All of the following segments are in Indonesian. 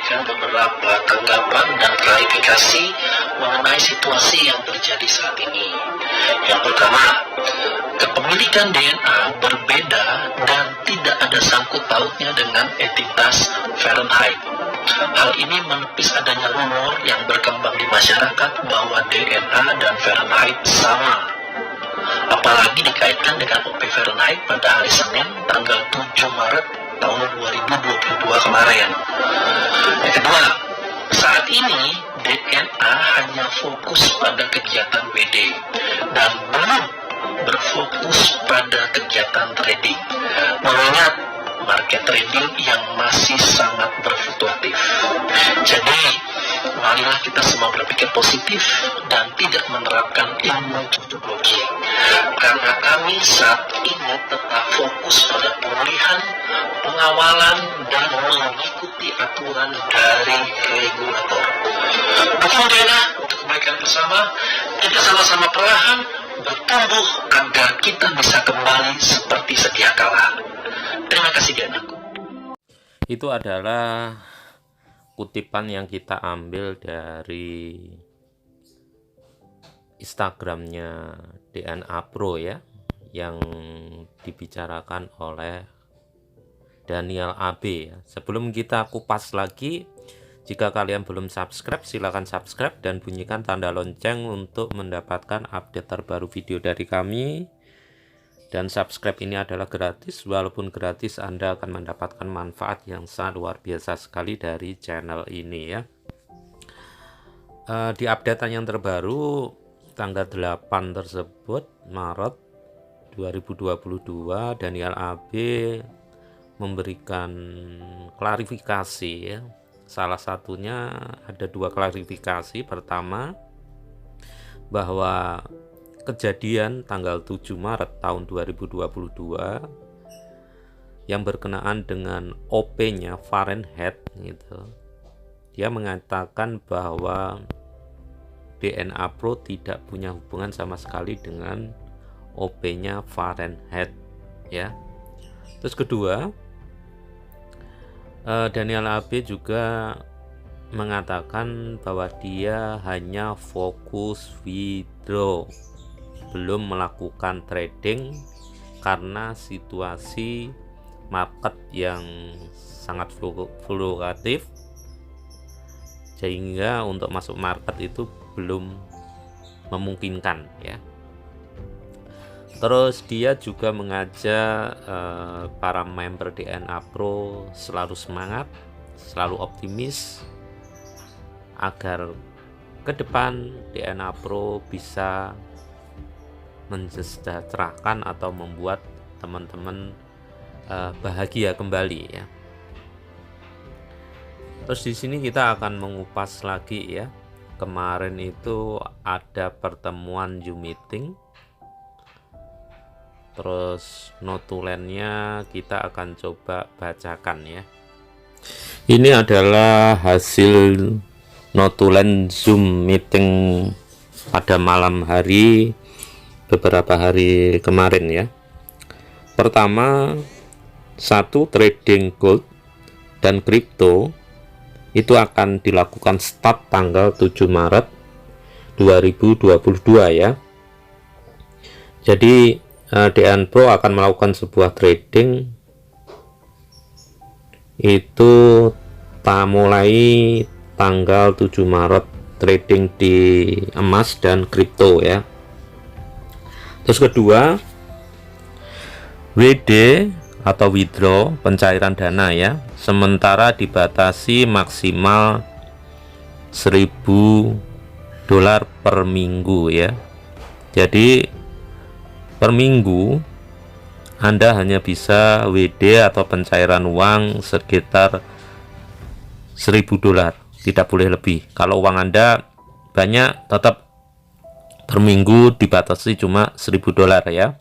memberikan beberapa tanggapan dan klarifikasi mengenai situasi yang terjadi saat ini. Yang pertama, kepemilikan DNA berbeda dan tidak ada sangkut pautnya dengan entitas Fahrenheit. Hal ini menepis adanya rumor yang berkembang di masyarakat bahwa DNA dan Fahrenheit sama. Apalagi dikaitkan dengan OP Fahrenheit pada hari Senin tanggal 7 Maret tahun 2022 kemarin. Yang kedua, saat ini DNA hanya fokus pada kegiatan WD dan belum berfokus pada kegiatan trading, mengingat market trading yang masih sangat berfluktuatif. Jadi, marilah kita semua berpikir positif dan tidak menerapkan ilmu cocok logi. Karena kami saat ini tetap fokus pada pemulihan, pengawalan, dan mengikuti aturan dari regulator. Dukung DNA untuk kebaikan bersama, kita sama-sama perlahan bertumbuh agar kita bisa kembali seperti sedia kala. Terima kasih DNAku. Itu adalah kutipan yang kita ambil dari Instagramnya DNA Pro ya, yang dibicarakan oleh Daniel AB ya. Sebelum kita kupas lagi, jika kalian belum subscribe, silahkan subscribe dan bunyikan tanda lonceng untuk mendapatkan update terbaru video dari kami. Dan subscribe ini adalah gratis, walaupun gratis Anda akan mendapatkan manfaat yang sangat luar biasa sekali dari channel ini ya. Di updatean yang terbaru tanggal 8 tersebut, Maret 2022, Daniel AB memberikan klarifikasi ya. Salah satunya ada dua klarifikasi. Pertama, bahwa kejadian tanggal 7 Maret tahun 2022 yang berkenaan dengan OP-nya Fahrenheit gitu. Dia mengatakan bahwa DNA Pro tidak punya hubungan sama sekali dengan OP-nya Fahrenheit ya. Terus kedua, Daniel AB juga mengatakan bahwa dia hanya fokus withdraw, belum melakukan trading karena situasi market yang sangat fluktuatif, sehingga untuk masuk market itu belum memungkinkan ya. Terus dia juga mengajak para member DNA Pro selalu semangat, selalu optimis agar ke depan DNA Pro bisa mensejahterakan atau membuat teman-teman bahagia kembali ya. Terus di sini kita akan mengupas lagi ya. Kemarin itu ada pertemuan Zoom meeting. Terus notulennya kita akan coba bacakan ya. Ini adalah hasil notulen Zoom meeting pada malam hari beberapa hari kemarin ya. Pertama, satu, trading gold dan kripto itu akan dilakukan start tanggal 7 Maret 2022 ya. Jadi DNA Pro akan melakukan sebuah trading itu mulai tanggal 7 Maret, trading di emas dan kripto ya. Terus kedua, WD atau withdraw, pencairan dana ya, sementara dibatasi maksimal $1.000 per minggu ya. Jadi per minggu Anda hanya bisa WD atau pencairan uang sekitar $1.000, tidak boleh lebih. Kalau uang Anda banyak, tetap per minggu dibatasi cuma $1.000 ya.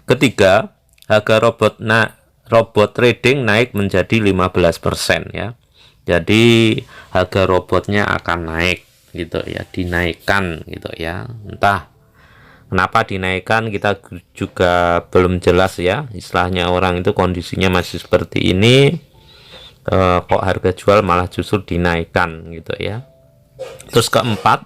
Ketiga, harga robot trading naik menjadi 15% ya. Jadi harga robotnya akan naik gitu ya, dinaikkan gitu ya. Entah kenapa dinaikkan, kita juga belum jelas ya. Istilahnya orang itu kondisinya masih seperti ini. kok harga jual malah justru dinaikkan gitu ya. Terus keempat,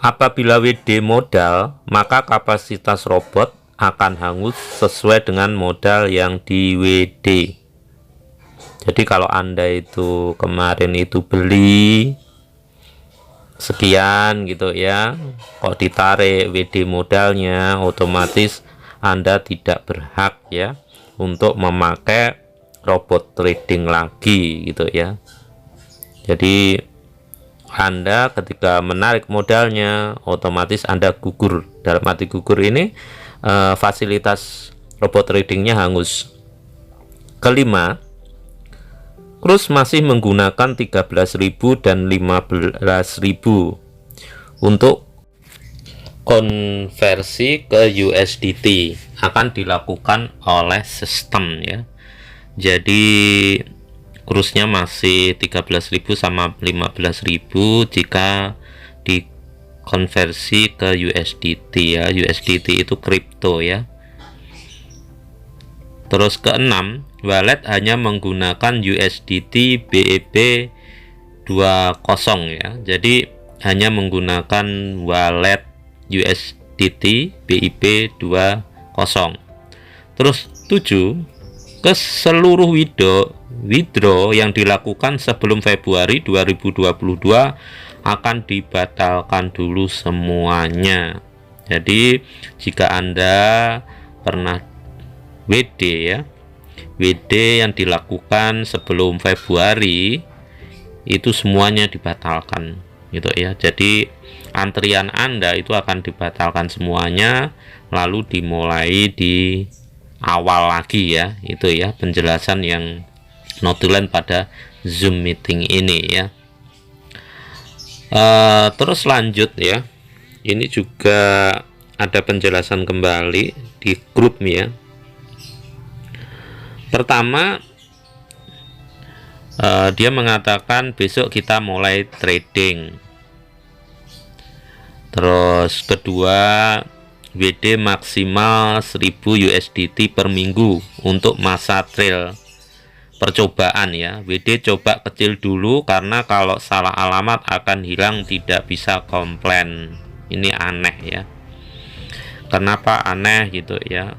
apabila WD modal, maka kapasitas robot akan hangus sesuai dengan modal yang di WD. Jadi kalau Anda itu kemarin itu beli sekian gitu ya, kok ditarik WD modalnya, otomatis Anda tidak berhak ya untuk memakai robot trading lagi gitu ya. Jadi Anda ketika menarik modalnya, otomatis Anda gugur. Dalam arti gugur ini fasilitas robot tradingnya hangus. Kelima, Krus masih menggunakan 13.000 dan 15.000 untuk konversi ke USDT akan dilakukan oleh sistem ya. Jadi kursnya masih 13.000 sama 15.000 jika dikonversi ke USDT ya. USDT itu kripto ya. Terus keenam, wallet hanya menggunakan USDT BEP 20 ya. Jadi hanya menggunakan wallet USDT BIP 20. Terus 7, ke seluruh withdraw yang dilakukan sebelum Februari 2022 akan dibatalkan dulu semuanya. Jadi jika Anda pernah WD ya, WD yang dilakukan sebelum Februari itu semuanya dibatalkan gitu ya. Jadi antrian Anda itu akan dibatalkan semuanya, lalu dimulai di awal lagi ya. Itu ya penjelasan yang notulen pada Zoom meeting ini ya. Terus lanjut ya, ini juga ada penjelasan kembali di grup ya. Pertama, dia mengatakan besok kita mulai trading. Terus kedua, WD maksimal 1000 USDT per minggu untuk masa trail percobaan ya. WD coba kecil dulu karena kalau salah alamat akan hilang, tidak bisa komplain. Ini aneh ya. Kenapa aneh gitu ya?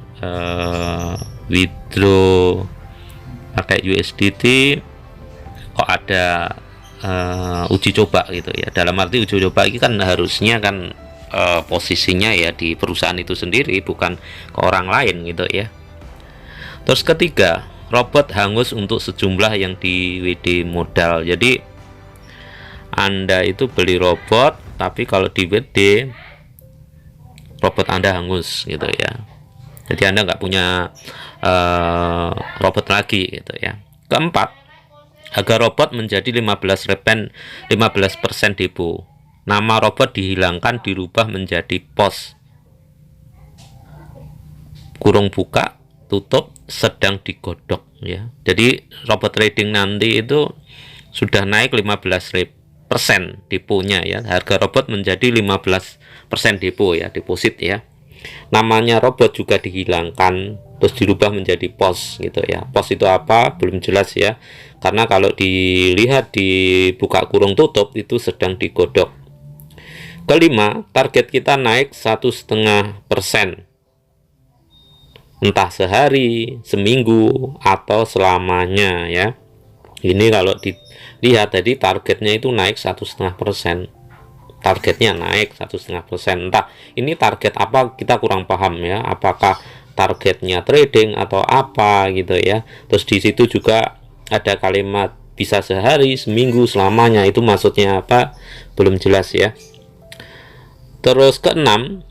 Withdraw pakai USDT kok ada uji coba gitu ya. Dalam arti uji coba ini kan harusnya kan posisinya ya di perusahaan itu sendiri, bukan ke orang lain gitu ya. Terus ketiga, robot hangus untuk sejumlah yang di WD modal. Jadi Anda itu beli robot, tapi kalau di WD robot Anda hangus gitu ya. Jadi Anda nggak punya robot lagi gitu ya. Keempat, harga robot menjadi 15% depo. Nama robot dihilangkan, dirubah menjadi pos. Kurung buka, tutup, sedang digodok ya. Jadi robot trading nanti itu sudah naik 15% deponya ya. Harga robot menjadi 15% depo ya, deposit ya. Namanya robot juga dihilangkan, terus dirubah menjadi pos gitu ya. Pos itu apa? Belum jelas ya. Karena kalau dilihat di buka kurung tutup itu sedang digodok. Kelima, target kita naik 1,5%. Entah sehari, seminggu, atau selamanya ya. Ini kalau dilihat tadi targetnya itu naik 1,5%. Targetnya naik 1,5%. Entah ini target apa, kita kurang paham ya. Apakah targetnya trading atau apa gitu ya. Terus di situ juga ada kalimat bisa sehari, seminggu, selamanya. Itu maksudnya apa? Belum jelas ya. Terus keenam,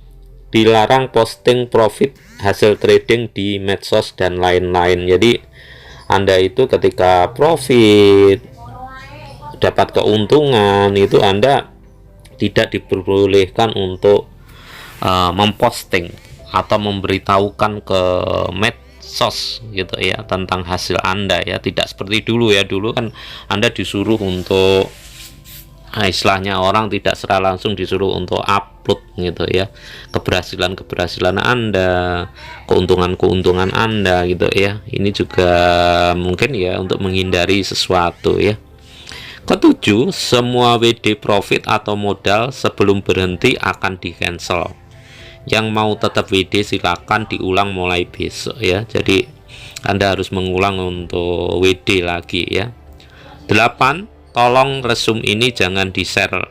dilarang posting profit hasil trading di medsos dan lain-lain. Jadi Anda itu ketika profit, dapat keuntungan, itu Anda tidak diperbolehkan untuk memposting atau memberitahukan ke medsos gitu ya tentang hasil Anda ya. Tidak seperti dulu ya. Dulu kan Anda disuruh untuk istilahnya orang tidak secara langsung disuruh untuk upload gitu ya, keberhasilan Anda, keuntungan Anda gitu ya. Ini juga mungkin ya untuk menghindari sesuatu ya. Ketujuh, semua WD profit atau modal sebelum berhenti akan di cancel. Yang mau tetap WD silakan diulang mulai besok ya. Jadi Anda harus mengulang untuk WD lagi ya. 8, tolong resume ini jangan di-share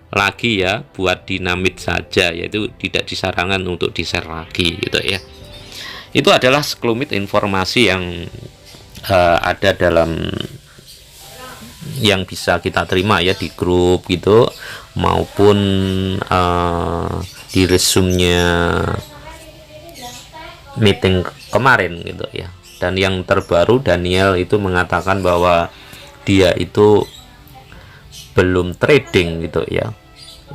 lagi ya, buat dinamit saja, yaitu tidak disarankan untuk di-share lagi gitu ya. Itu adalah sekelumit informasi yang ada dalam yang bisa kita terima ya di grup gitu, maupun di resume-nya meeting kemarin gitu ya. Dan yang terbaru, Daniel itu mengatakan bahwa dia itu belum trading gitu ya.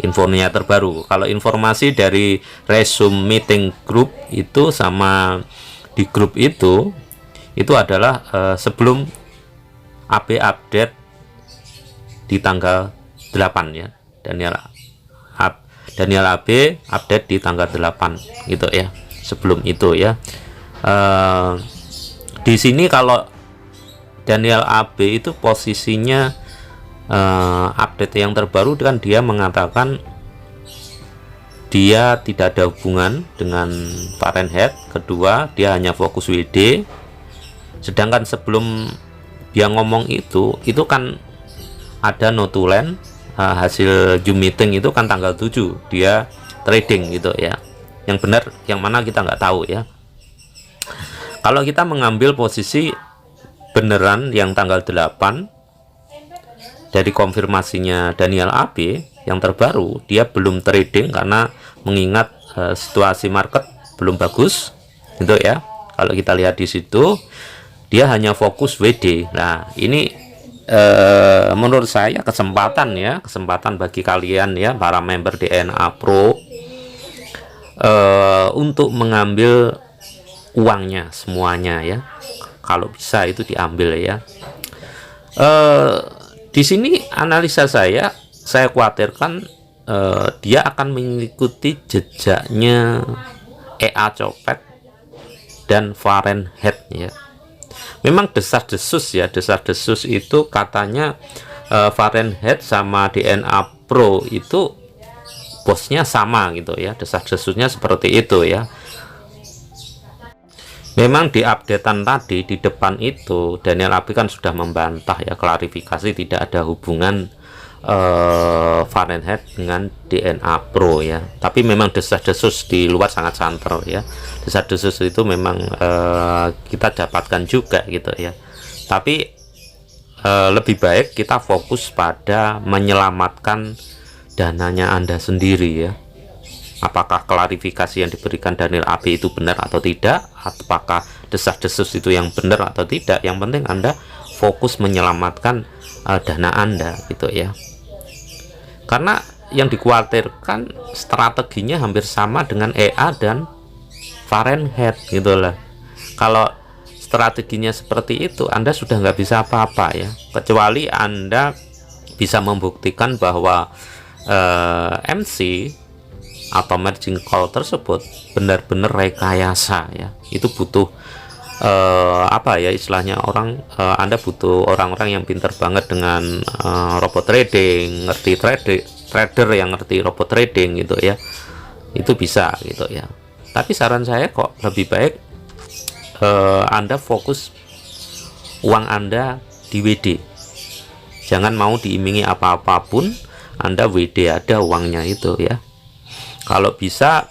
Infonya terbaru. Kalau informasi dari resume meeting group itu sama di grup itu adalah sebelum AB update di tanggal 8 ya. Daniel AB update di tanggal 8 gitu ya. Sebelum itu ya. Di sini kalau Daniel AB itu posisinya update yang terbaru kan dia mengatakan dia tidak ada hubungan dengan Fahrenheit. Kedua, dia hanya fokus WD. Sedangkan sebelum dia ngomong itu kan ada notulen hasil Zoom meeting itu kan tanggal 7 dia trading gitu ya. Yang benar yang mana kita nggak tahu ya. Kalau kita mengambil posisi beneran yang tanggal 8 dari konfirmasinya Daniel AB yang terbaru, dia belum trading karena mengingat situasi market belum bagus gitu ya. Kalau kita lihat di situ dia hanya fokus WD. Nah, ini menurut saya kesempatan bagi kalian ya, para member DNA Pro, untuk mengambil uangnya semuanya ya. Kalau bisa itu diambil ya. Di sini analisa saya khawatirkan dia akan mengikuti jejaknya EA Copet dan Fahrenheit ya. Memang desas-desus itu katanya Fahrenheit sama DNA Pro itu bosnya sama gitu ya. Desas-desusnya seperti itu ya. Memang di updatean tadi di depan itu Daniel AB kan sudah membantah ya, klarifikasi tidak ada hubungan Fahrenheit dengan DNA Pro ya. Tapi memang desas-desus di luar sangat santer ya. Desas-desus itu memang kita dapatkan juga gitu ya. Tapi lebih baik kita fokus pada menyelamatkan dananya Anda sendiri ya. Apakah klarifikasi yang diberikan Daniel AB itu benar atau tidak, apakah desas-desus itu yang benar atau tidak. Yang penting Anda fokus menyelamatkan dana Anda gitu ya. Karena yang dikhawatirkan strateginya hampir sama dengan EA dan Fahrenheit gitu lah. Kalau strateginya seperti itu, Anda sudah nggak bisa apa-apa ya, kecuali Anda bisa membuktikan bahwa MC atau margin call tersebut benar-benar rekayasa ya. Itu butuh apa ya istilahnya Anda butuh orang-orang yang pintar banget dengan robot trading, ngerti trader yang ngerti robot trading gitu ya. Itu bisa gitu ya. Tapi saran saya kok lebih baik Anda fokus uang Anda di WD. Jangan mau diimingi apa-apapun, Anda WD ada uangnya itu ya. Kalau bisa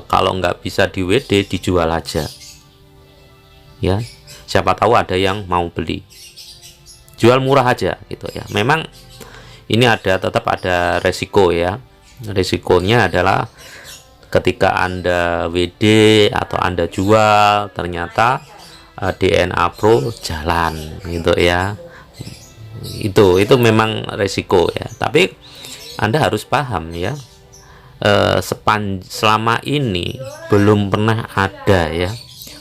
kalau nggak bisa di WD, dijual aja ya. Siapa tahu ada yang mau beli, jual murah aja gitu ya. Memang ini tetap ada resiko ya. Resikonya adalah ketika Anda WD atau Anda jual, ternyata DNA Pro jalan gitu ya. Itu memang resiko ya. Tapi Anda harus paham ya, selama ini belum pernah ada ya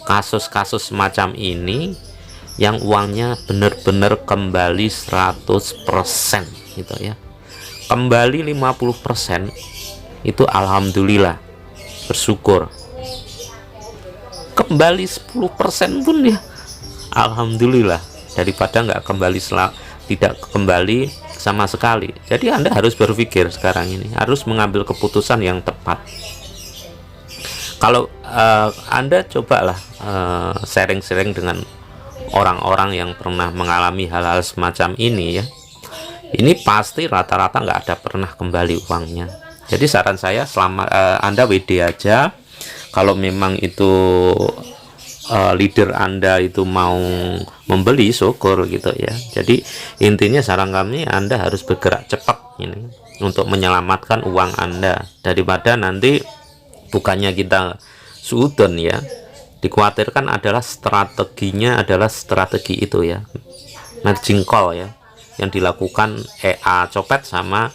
kasus-kasus semacam ini yang uangnya benar-benar kembali 100% gitu ya. Kembali 50% itu alhamdulillah, bersyukur. Kembali 10% pun ya alhamdulillah, daripada nggak kembali, tidak kembali sama sekali. Jadi Anda harus berpikir sekarang ini, harus mengambil keputusan yang tepat. Kalau Anda cobalah sharing-sharing dengan orang-orang yang pernah mengalami hal-hal semacam ini ya, ini pasti rata-rata nggak ada pernah kembali uangnya. Jadi saran saya, selama Anda WD aja. Kalau memang itu leader Anda itu mau membeli, syukur gitu ya. Jadi intinya saran kami, Anda harus bergerak cepat ini untuk menyelamatkan uang Anda, daripada nanti bukannya kita suudon ya, dikhawatirkan adalah strateginya adalah strategi itu ya, margin call ya, yang dilakukan EA copet sama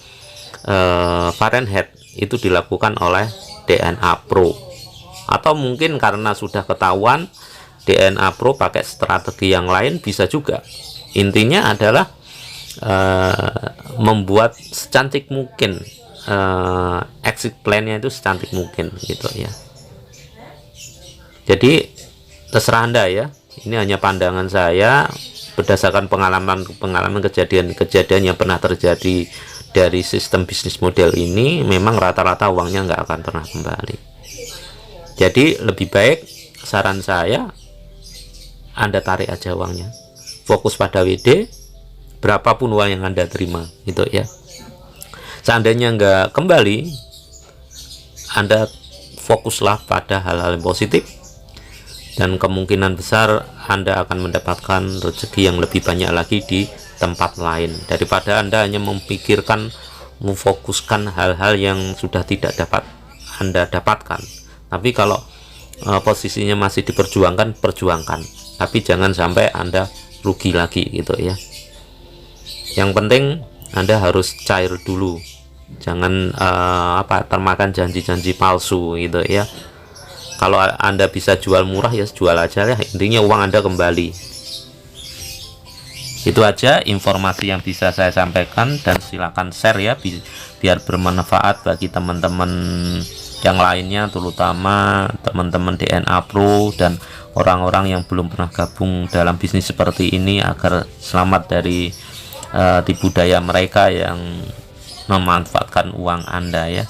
Fahrenheit itu dilakukan oleh DNA Pro. Atau mungkin karena sudah ketahuan DNA Pro pakai strategi yang lain, bisa juga. Intinya adalah membuat secantik mungkin, exit plan-nya itu secantik mungkin gitu ya. Jadi terserah Anda ya, ini hanya pandangan saya berdasarkan pengalaman kejadian yang pernah terjadi dari sistem bisnis model ini. Memang rata-rata uangnya nggak akan pernah kembali. Jadi lebih baik, saran saya, Anda tarik aja uangnya, fokus pada WD, berapapun uang yang Anda terima gitu ya. Seandainya nggak kembali, Anda fokuslah pada hal-hal yang positif, dan kemungkinan besar Anda akan mendapatkan rezeki yang lebih banyak lagi di tempat lain, daripada Anda hanya memikirkan, memfokuskan hal-hal yang sudah tidak dapat Anda dapatkan. Tapi kalau posisinya masih diperjuangkan, perjuangkan, tapi jangan sampai Anda rugi lagi gitu ya. Yang penting Anda harus cair dulu, jangan termakan janji-janji palsu gitu ya. Kalau Anda bisa jual murah ya jual aja ya, intinya uang Anda kembali. Itu aja informasi yang bisa saya sampaikan, dan silakan share ya, biar bermanfaat bagi teman-teman yang lainnya, terutama teman-teman DNA Pro dan orang-orang yang belum pernah gabung dalam bisnis seperti ini, agar selamat dari tipu daya mereka yang memanfaatkan uang Anda ya.